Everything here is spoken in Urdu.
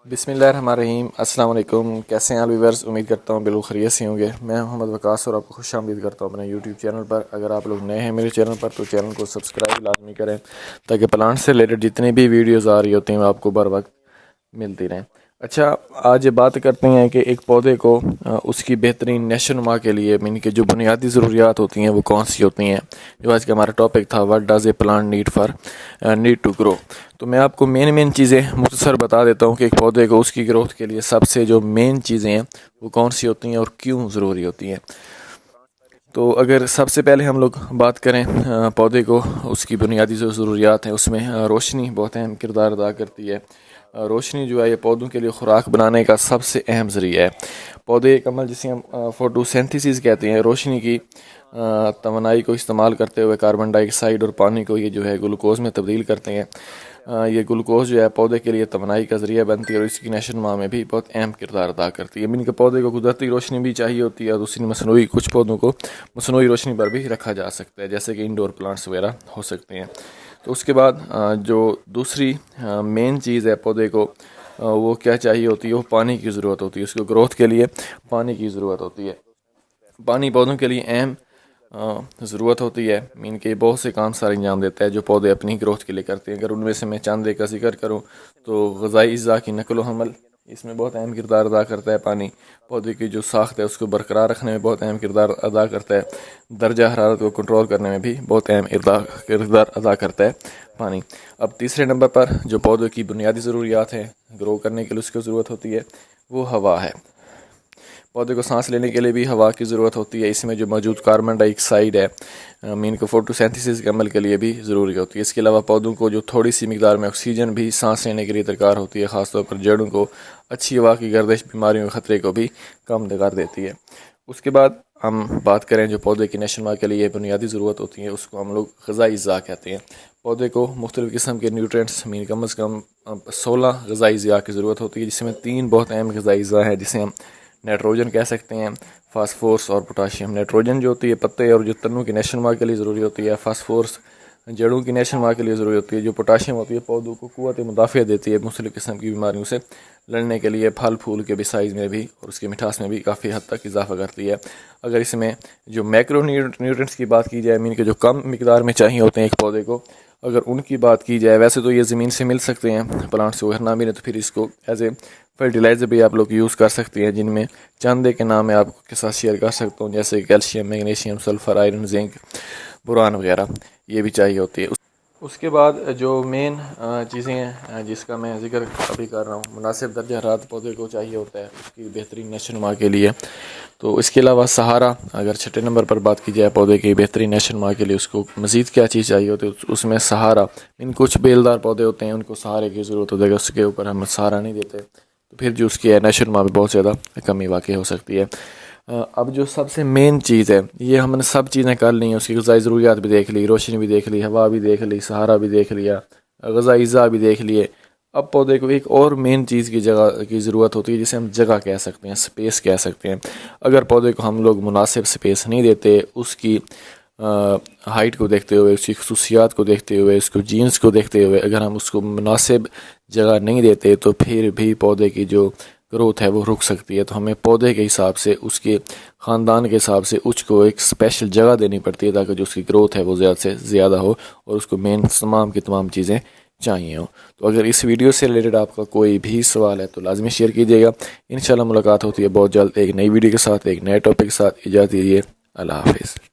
بسم اللہ الرحمن الرحیم۔ السلام علیکم، کیسے ہیں ویورز؟ امید کرتا ہوں بالکل خیریت سے ہوں گے۔ میں محمد وقاص اور آپ کو خوش آمدید کرتا ہوں اپنے یوٹیوب چینل پر۔ اگر آپ لوگ نئے ہیں میرے چینل پر تو چینل کو سبسکرائب لازمی کریں تاکہ پلانٹ سے ریلیٹڈ جتنی بھی ویڈیوز آ رہی ہوتی ہیں وہ آپ کو بر وقت ملتی رہیں۔ اچھا، آج بات کرتے ہیں کہ ایک پودے کو اس کی بہترین نشو نما کے لیے کہ جو بنیادی ضروریات ہوتی ہیں وہ کون سی ہوتی ہیں۔ جو آج کا ہمارا ٹاپک تھا، what does a plant need to grow. تو میں آپ کو مین چیزیں مختصر بتا دیتا ہوں کہ ایک پودے کو اس کی گروتھ کے لیے سب سے جو مین چیزیں ہیں وہ کون سی ہوتی ہیں اور کیوں ضروری ہوتی ہیں۔ تو اگر سب سے پہلے ہم لوگ بات کریں پودے کو اس کی بنیادی جو ضروریات ہیں، اس میں روشنی بہت اہم کردار ادا کرتی ہے۔ روشنی جو ہے یہ پودوں کے لیے خوراک بنانے کا سب سے اہم ذریعہ ہے۔ پودے ایک عمل جسے ہم فوٹو سینتھیسس کہتے ہیں، روشنی کی توانائی کو استعمال کرتے ہوئے کاربن ڈائی آکسائڈ اور پانی کو یہ جو ہے گلوکوز میں تبدیل کرتے ہیں۔ یہ گلوکوز جو ہے پودے کے لیے توانائی کا ذریعہ بنتی ہے اور اس کی نشو نما میں بھی بہت اہم کردار ادا کرتی ہے۔ کہ پودے کو قدرتی روشنی بھی چاہیے ہوتی ہے اور دوسری کچھ پودوں کو مصنوعی روشنی پر بھی رکھا جا سکتا ہے، جیسے کہ انڈور پلانٹس وغیرہ ہو سکتے ہیں۔ تو اس کے بعد جو دوسری مین چیز ہے پودے کو وہ کیا چاہیے ہوتی ہے، وہ پانی کی ضرورت ہوتی ہے۔ اس کو گروتھ کے لیے پانی کی ضرورت ہوتی ہے۔ پانی پودوں کے لیے اہم ضرورت ہوتی ہے، کہ بہت سے کام سارے انجام دیتا ہے جو پودے اپنی گروتھ کے لیے کرتے ہیں۔ اگر ان میں سے میں چند ایک کا ذکر کروں تو غذائی اجزاء کی نقل و حمل اس میں بہت اہم کردار ادا کرتا ہے پانی۔ پودے کی جو ساخت ہے اس کو برقرار رکھنے میں بہت اہم کردار ادا کرتا ہے۔ درجہ حرارت کو کنٹرول کرنے میں بھی بہت اہم کردار ادا کرتا ہے پانی۔ اب تیسرے نمبر پر جو پودوں کی بنیادی ضروریات ہیں گرو کرنے کے لیے اس کو ضرورت ہوتی ہے وہ ہوا ہے۔ پودے کو سانس لینے کے لیے بھی ہوا کی ضرورت ہوتی ہے۔ اس میں جو موجود کاربن ڈائی آکسائڈ ہے کو فوٹو سینتھیسس کے عمل کے لیے بھی ضروری ہوتی ہے۔ اس کے علاوہ پودوں کو جو تھوڑی سی مقدار میں آکسیجن بھی سانس لینے کے لیے درکار ہوتی ہے، خاص طور پر جڑوں کو اچھی ہوا کی گردش بیماریوں کے خطرے کو بھی کم کر دیتی ہے۔ اس کے بعد ہم بات کریں جو پودے کی نشو نما کے لیے بنیادی ضرورت ہوتی ہے، اس کو ہم لوگ غذائی اجزاء کہتے ہیں۔ پودے کو مختلف قسم کے نیوٹرینٹس کم از کم 16 غذائی اجزاء کی ضرورت ہوتی ہے، جس میں 3 بہت اہم غذائی اجزاء ہیں جسے ہم نائٹروجن کہہ سکتے ہیں، فاسفورس اور پوٹاشیم۔ نائٹروجن جو ہوتی ہے پتے اور جو تنوں کی نشو نما کے لیے ضروری ہوتی ہے، فاسفورس جڑوں کی نشو نما کے لیے ضروری ہوتی ہے، جو پوٹاشیم ہوتی ہے پودوں کو قوت مدافعت دیتی ہے مختلف قسم کی بیماریوں سے لڑنے کے لیے، پھل پھول کے بھی سائز میں بھی اور اس کی مٹھاس میں بھی کافی حد تک اضافہ کرتی ہے۔ اگر اس میں جو میکرو نیوٹرینٹس کی بات کی جائے، کہ جو کم مقدار میں چاہیے ہوتے ہیں ایک پودے کو، اگر ان کی بات کی جائے، ویسے تو یہ زمین سے مل سکتے ہیں پلانٹ سے، اگر نہ ملے تو پھر اس کو ایز اے فرٹیلائزر بھی آپ لوگ یوز کر سکتے ہیں، جن میں چند کے نام میں آپ کے ساتھ شیئر کر سکتا ہوں، جیسے calcium, magnesium, sulphur, iron, zinc, boron وغیرہ، یہ بھی چاہیے ہوتی ہے۔ اس کے بعد جو مین چیزیں ہیں جس کا میں ذکر ابھی کر رہا ہوں، مناسب درجہ حرارت پودے کو چاہیے ہوتا ہے اس کی بہترین نشو نما کے لیے۔ تو اس کے علاوہ سہارا، اگر چھٹے نمبر پر بات کی جائے پودے کی بہترین نشو نما کے لیے اس کو مزید کیا چیز چاہیے ہوتی ہے، اس میں سہارا۔ کچھ بیلدار پودے ہوتے ہیں ان کو سہارے کی ضرورت ہوتی ہے، اگر اس کے اوپر ہم سہارا نہیں دیتے تو پھر جو اس کی نشو نما میں بہت زیادہ کمی واقع ہو سکتی ہے۔ اب جو سب سے مین چیز ہے، یہ ہم نے سب چیزیں کر لی ہیں، اس کی غذائی ضروریات بھی دیکھ لی، روشنی بھی دیکھ لی، ہوا بھی دیکھ لی، سہارا بھی دیکھ لیا، غذائی اجزاء بھی دیکھ لیے۔ اب پودے کو ایک اور مین چیز کی جگہ کی ضرورت ہوتی ہے جسے ہم جگہ کہہ سکتے ہیں، سپیس کہہ سکتے ہیں۔ اگر پودے کو ہم لوگ مناسب سپیس نہیں دیتے، اس کی ہائٹ کو دیکھتے ہوئے، اس کی خصوصیات کو دیکھتے ہوئے، اس کو جینز کو دیکھتے ہوئے اگر ہم اس کو مناسب جگہ نہیں دیتے تو پھر بھی پودے کی جو گروتھ ہے وہ رک سکتی ہے۔ تو ہمیں پودے کے حساب سے، اس کے خاندان کے حساب سے اس کو ایک اسپیشل جگہ دینی پڑتی ہے تاکہ جو اس کی گروتھ ہے وہ زیادہ سے زیادہ ہو اور اس کو مین تمام کی تمام چیزیں چاہیے ہوں۔ تو اگر اس ویڈیو سے ریلیٹڈ آپ کا کوئی بھی سوال ہے تو لازمی شیئر کیجیے گا۔ انشاءاللہ ملاقات ہوتی ہے بہت جلد ایک نئی ویڈیو کے ساتھ، ایک نئے ٹاپک کے ساتھ۔ اجازت دیجیے، اللہ حافظ۔